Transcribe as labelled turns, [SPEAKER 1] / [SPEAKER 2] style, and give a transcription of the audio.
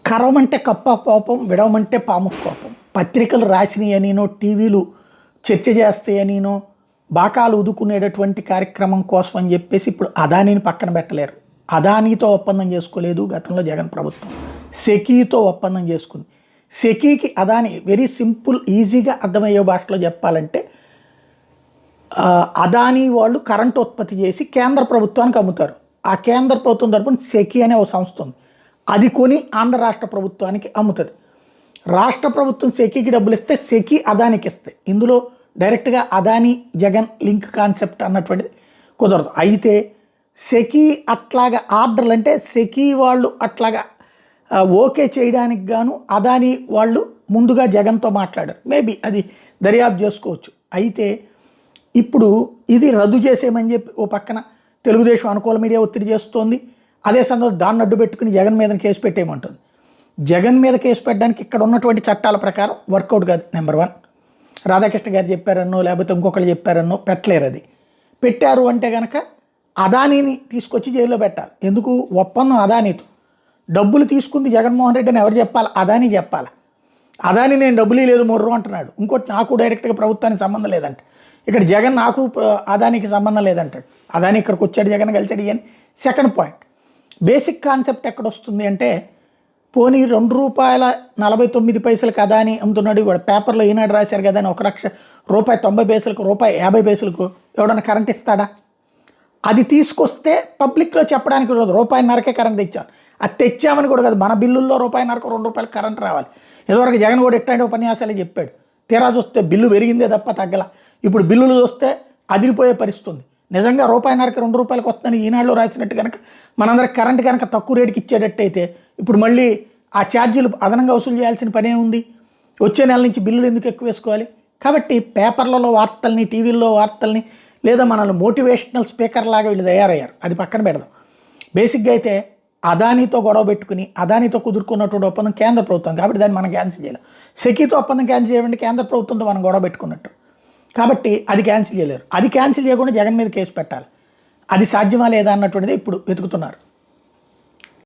[SPEAKER 1] కరవమంటే కప్ప కోపం, విడవమంటే పాము కోపం. పత్రికలు రాసినాయనినో, టీవీలు చర్చ చేస్తాయనినో, బాకాలు ఉదుకునేటటువంటి కార్యక్రమం కోసం అని చెప్పేసి ఇప్పుడు అదానీని పక్కన పెట్టలేరు. అదానీతో ఒప్పందం చేసుకోలేదు గతంలో జగన్ ప్రభుత్వం. సెకీతో ఒప్పందం చేసుకుంది. సెకీకి అదానీ వెరీ సింపుల్, ఈజీగా అర్థమయ్యే భాషలో చెప్పాలంటే, అదానీ వాళ్ళు కరెంటు ఉత్పత్తి చేసి కేంద్ర ప్రభుత్వానికి అమ్ముతారు. ఆ కేంద్ర ప్రభుత్వం తరపున సెకీ అనే ఒక సంస్థ ఉంది. అది కొని ఆంధ్ర రాష్ట్ర ప్రభుత్వానికి అమ్ముతుంది. రాష్ట్ర ప్రభుత్వం సెకీకి డబ్బులు ఇస్తే సెకీ అదానికి ఇస్తాయి. ఇందులో డైరెక్ట్గా అదానీ జగన్ లింక్ కాన్సెప్ట్ అన్నటువంటిది కుదరదు. అయితే సెకీ అట్లాగా ఆర్డర్లు అంటే సెకీ వాళ్ళు అట్లాగా ఓకే చేయడానికి గాను అదానీ వాళ్ళు ముందుగా జగన్తో మాట్లాడారు. మేబీ అది దర్యాప్తు చేసుకోవచ్చు. అయితే ఇప్పుడు ఇది రద్దు చేసేయమని చెప్పి ఓ పక్కన తెలుగుదేశం అనుకూల మీడియా ఒత్తిడి చేస్తోంది. అదే సందర్భంలో దాన్ని అడ్డు పెట్టుకుని జగన్ మీద కేసు పెట్టేయమంటుంది. జగన్ మీద కేసు పెట్టడానికి ఇక్కడ ఉన్నటువంటి చట్టాల ప్రకారం వర్కౌట్ కాదు. నెంబర్ 1, రాధాకృష్ణ గారు చెప్పారన్నో లేకపోతే ఇంకొకళ్ళు చెప్పారన్నో పెట్టలేరు. అది పెట్టారు అంటే కనుక అదానీని తీసుకొచ్చి జైల్లో పెట్టాలి. ఎందుకు? ఒప్పందం అదానీతో. డబ్బులు తీసుకుంది జగన్మోహన్ రెడ్డి అని ఎవరు చెప్పాలి? అదానీ చెప్పాలి. అదానీ నేను డబ్బులు లేదు మొర్రు అంటున్నాడు. ఇంకోటి నాకు డైరెక్ట్గా ప్రభుత్వానికి సంబంధం లేదంట. ఇక్కడ జగన్ నాకు అదానికి సంబంధం లేదంటాడు. అదానీ ఇక్కడికి వచ్చాడు, జగన్ కలిసాడు అని. సెకండ్ పాయింట్, బేసిక్ కాన్సెప్ట్ ఎక్కడొస్తుంది అంటే, పోనీ ₹2.49 అదానీ అమ్ముతున్నాడు. కూడా పేపర్లో ఈనాడు రాశారు కదా అని ₹1,90 ₹1.50 ఎవడన్నా కరెంట్ ఇస్తాడా? అది తీసుకొస్తే పబ్లిక్లో చెప్పడానికి ₹1.50కే కరెంట్ తెచ్చాను. అది తెచ్చామని కూడా కాదు, మన బిల్లుల్లో ₹1.50 ₹2 కరెంట్ రావాలి. ఇదివరకు జగన్ కూడా ఎట్లాంటి ఉపన్యాసాలే చెప్పాడు. తీరా చూస్తే బిల్లు పెరిగిందే తప్ప తగ్గల. ఇప్పుడు బిల్లులు చూస్తే అదిరిపోయే పరిస్థితుంది. నిజంగా ₹1.50కి ₹2 వస్తుందని ఈనాడులో రాసినట్టు కనుక మనందరికి కరెంట్ కనుక తక్కువ రేటుకి ఇచ్చేటట్టయితే ఇప్పుడు మళ్ళీ ఆ ఛార్జీలు అదనంగా వసూలు చేయాల్సిన పనే ఉంది. వచ్చే నెల నుంచి బిల్లులు ఎందుకు ఎక్కువ వేసుకోవాలి? కాబట్టి పేపర్లలో వార్తల్ని, టీవీల్లో వార్తల్ని, లేదా మనల్ని మోటివేషనల్ స్పీకర్ లాగా వీళ్ళు తయారయ్యారు. అది పక్కన పెడదాం. బేసిక్గా అయితే అదానీతో గొడవ పెట్టుకుని అదానీతో కుదుర్కున్నటువంటి ఒప్పందం కేంద్ర ప్రభుత్వం, కాబట్టి దాన్ని మనం క్యాన్సిల్ చేయలేం. సెకీతో ఒప్పందం క్యాన్సిల్ చేయమంటే కేంద్ర ప్రభుత్వంతో మనం గొడవ పెట్టుకున్నట్టు, కాబట్టి అది క్యాన్సిల్ చేయలేరు. అది క్యాన్సిల్ చేయకుండా జగన్ మీద కేసు పెట్టాలి. అది సాధ్యమా లేదా అన్నటువంటిది ఇప్పుడు వెతుకుతున్నారు.